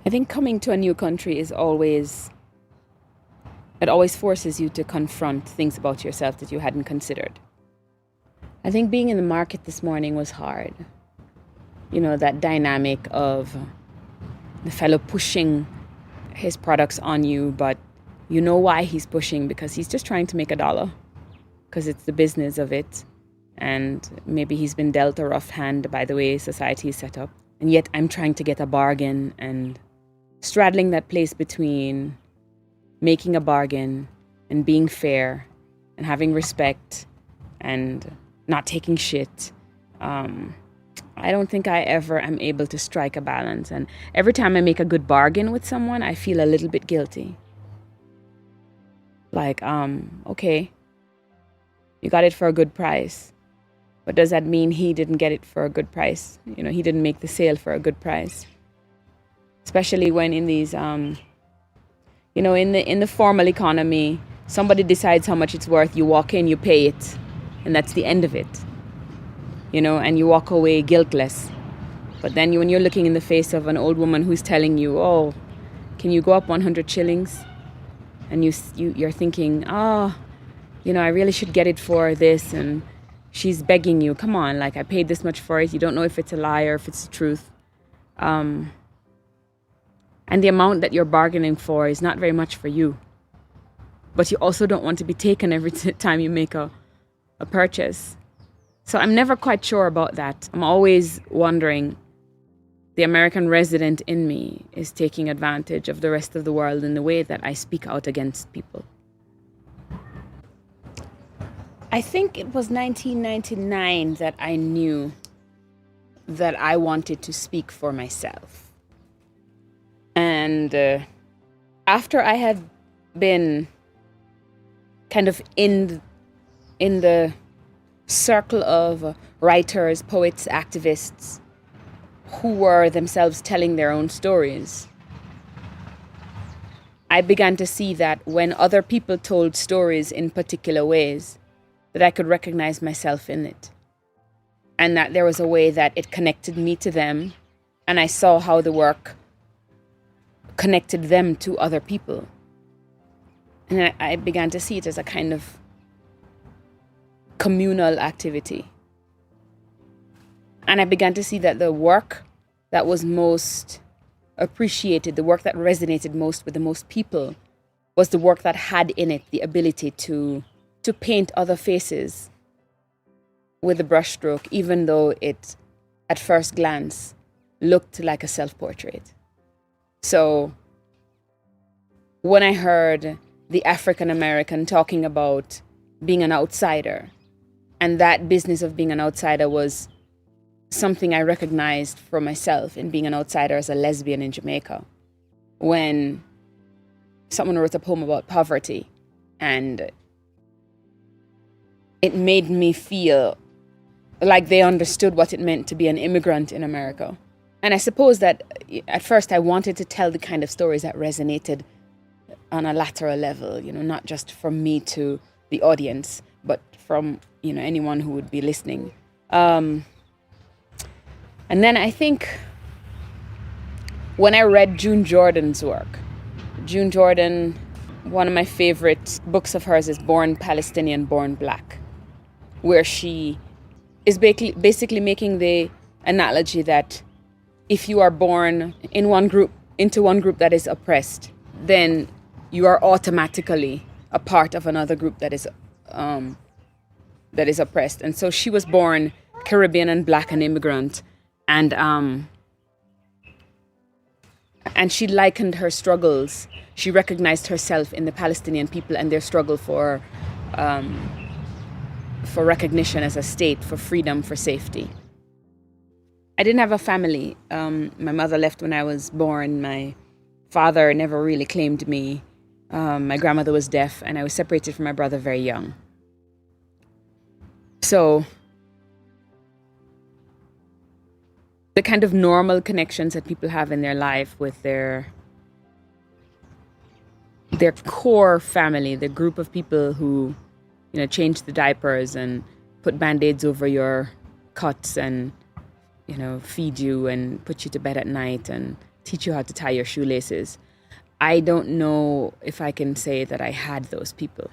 I think coming to a new country it always forces you to confront things about yourself that you hadn't considered. I think being in the market this morning was hard. You know, that dynamic of the fellow pushing his products on you, but you know why he's pushing, because he's just trying to make a dollar, because it's the business of it. And maybe he's been dealt a rough hand by the way society is set up. And yet I'm trying to get a bargain and straddling that place between making a bargain and being fair and having respect and not taking shit. I don't think I ever am able to strike a balance. And every time I make a good bargain with someone, I feel a little bit guilty. Like, okay, you got it for a good price. But does that mean he didn't get it for a good price? You know, he didn't make the sale for a good price. Especially when in these, you know, in the formal economy, somebody decides how much it's worth, you walk in, you pay it, and that's the end of it. You know, and you walk away guiltless. But then when you're looking in the face of an old woman who's telling you, oh, can you go up 100 shillings? And you're thinking, oh, you know, I really should get it for this. And she's begging you, come on, like I paid this much for it. You don't know if it's a lie or if it's the truth. And the amount that you're bargaining for is not very much for you. But you also don't want to be taken every time you make a purchase. So I'm never quite sure about that. I'm always wondering, the American resident in me is taking advantage of the rest of the world in the way that I speak out against people. I think it was 1999 that I knew that I wanted to speak for myself. And after I had been kind of in the circle of writers, poets, activists who were themselves telling their own stories, I began to see that when other people told stories in particular ways, that I could recognize myself in it. And that there was a way that it connected me to them, and I saw how the work connected them to other people. And I began to see it as a kind of communal activity. And I began to see that the work that was most appreciated, the work that resonated most with the most people, was the work that had in it the ability to paint other faces with a brushstroke, even though it, at first glance, looked like a self-portrait. So when I heard the African American talking about being an outsider, and that business of being an outsider was something I recognized for myself in being an outsider as a lesbian in Jamaica. When someone wrote a poem about poverty, and it made me feel like they understood what it meant to be an immigrant in America. And I suppose that at first I wanted to tell the kind of stories that resonated on a lateral level, you know, not just from me to the audience, but from, you know, anyone who would be listening. And then I think when I read June Jordan's work, June Jordan, one of my favorite books of hers is Born Palestinian, Born Black, where she is basically making the analogy that if you are born in one group, into one group that is oppressed, then you are automatically a part of another group that is oppressed. And so she was born Caribbean and Black and immigrant, and she likened her struggles. She recognized herself in the Palestinian people and their struggle for recognition as a state, for freedom, for safety. I didn't have a family. My mother left when I was born. My father never really claimed me. My grandmother was deaf, and I was separated from my brother very young. So the kind of normal connections that people have in their life with their core family, the group of people who, you know, change the diapers and put band-aids over your cuts and, you know, feed you and put you to bed at night and teach you how to tie your shoelaces. I don't know if I can say that I had those people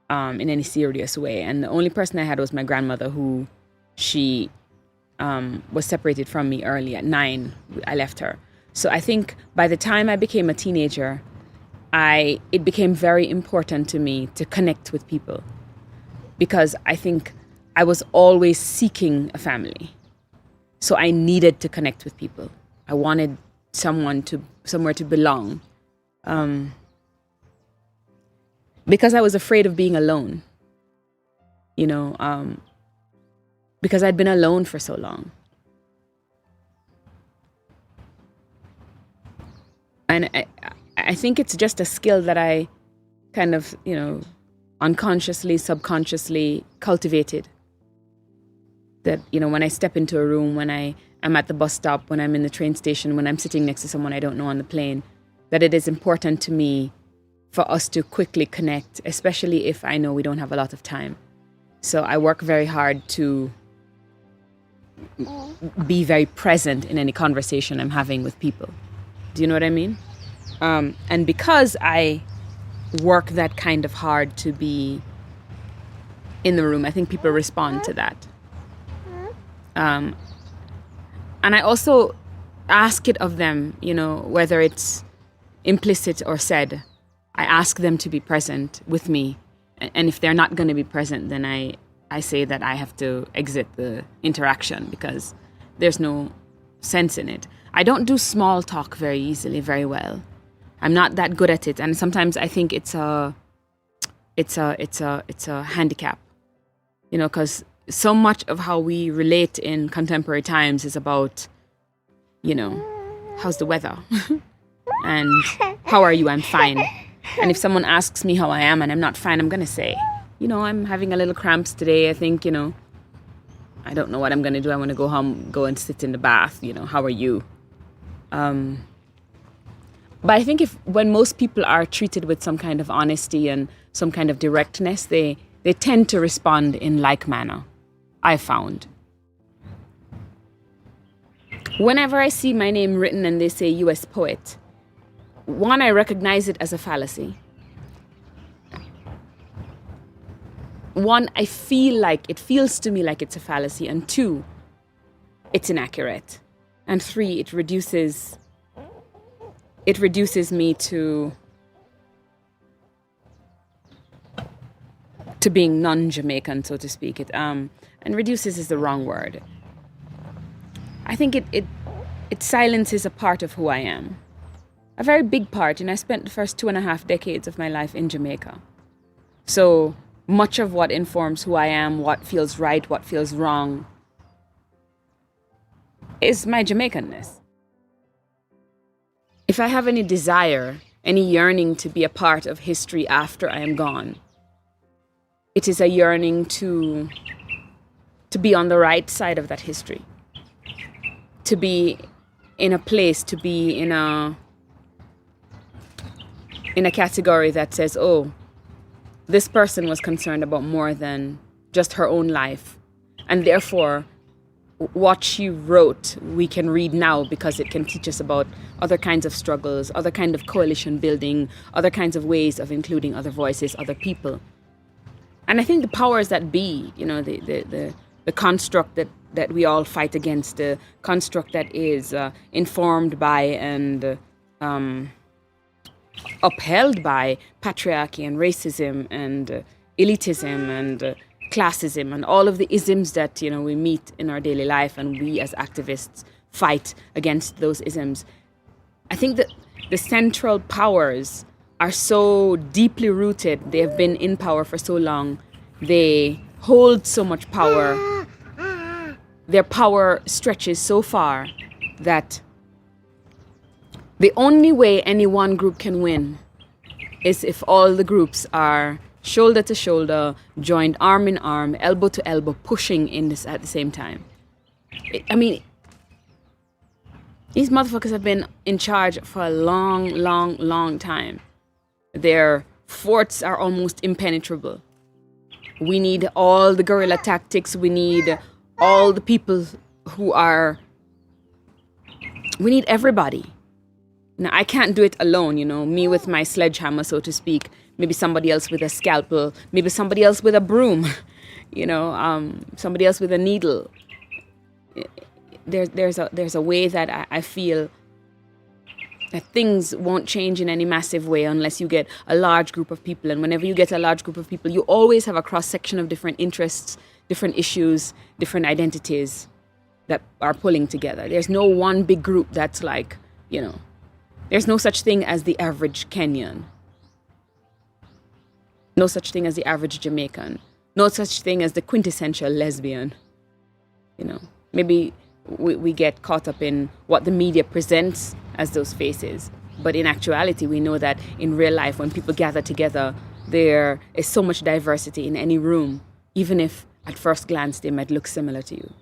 in any serious way. And the only person I had was my grandmother, who she was separated from me early at 9. I left her. So I think by the time I became a teenager, it became very important to me to connect with people, because I think I was always seeking a family. So I needed to connect with people. I wanted somewhere to belong. Because I was afraid of being alone, because I'd been alone for so long. And I think it's just a skill that I kind of, unconsciously, subconsciously cultivated. That, when I step into a room, when I am at the bus stop, when I'm in the train station, when I'm sitting next to someone I don't know on the plane, that it is important to me for us to quickly connect, especially if I know we don't have a lot of time. So I work very hard to be very present in any conversation I'm having with people. Do you know what I mean? And because I work that kind of hard to be in the room, I think people respond to that. And I also ask it of them, whether it's implicit or said. I ask them to be present with me. And if they're not going to be present, then I say that I have to exit the interaction, because there's no sense in it. I don't do small talk very easily, very well. I'm not that good at it. And sometimes I think it's a handicap, because so much of how we relate in contemporary times is about, how's the weather? And how are you? I'm fine. And if someone asks me how I am and I'm not fine, I'm going to say, I'm having a little cramps today. I think, I don't know what I'm going to do. I want to go home, go and sit in the bath. How are you? But I think when most people are treated with some kind of honesty and some kind of directness, they tend to respond in like manner, I found. Whenever I see my name written and they say U.S. poet, one, I recognize it as a fallacy. One, it feels to me like it's a fallacy. And two, it's inaccurate. And three, it reduces me to being non-Jamaican, so to speak. And reduces is the wrong word. I think it silences a part of who I am. A very big part. I spent the first 2.5 decades of my life in Jamaica. So much of what informs who I am, what feels right, what feels wrong, is my Jamaicanness. If I have any desire, any yearning to be a part of history after I am gone, it is a yearning to be on the right side of that history. To be in a place, to be in a category that says, oh, this person was concerned about more than just her own life. And therefore, what she wrote, we can read now because it can teach us about other kinds of struggles, other kind of coalition building, other kinds of ways of including other voices, other people. And I think the powers that be, the construct that we all fight against, the construct that is informed by and upheld by patriarchy and racism and elitism and classism and all of the isms that we meet in our daily life, and we as activists fight against those isms. I think that the central powers are so deeply rooted. They have been in power for so long. They hold so much power. Their power stretches so far that the only way any one group can win is if all the groups are shoulder to shoulder, joined arm in arm, elbow to elbow, pushing in this at the same time. These motherfuckers have been in charge for a long, long, long time. Their forts are almost impenetrable. We need all the guerrilla tactics. We need all the people we need everybody. Now, I can't do it alone, me with my sledgehammer, so to speak, maybe somebody else with a scalpel, maybe somebody else with a broom, somebody else with a needle. There's a way that I feel that things won't change in any massive way unless you get a large group of people. And whenever you get a large group of people, you always have a cross-section of different interests, different issues, different identities that are pulling together. There's no one big group that's like, there's no such thing as the average Kenyan. No such thing as the average Jamaican. No such thing as the quintessential lesbian. Maybe we get caught up in what the media presents as those faces. But in actuality, we know that in real life, when people gather together, there is so much diversity in any room, even if at first glance they might look similar to you.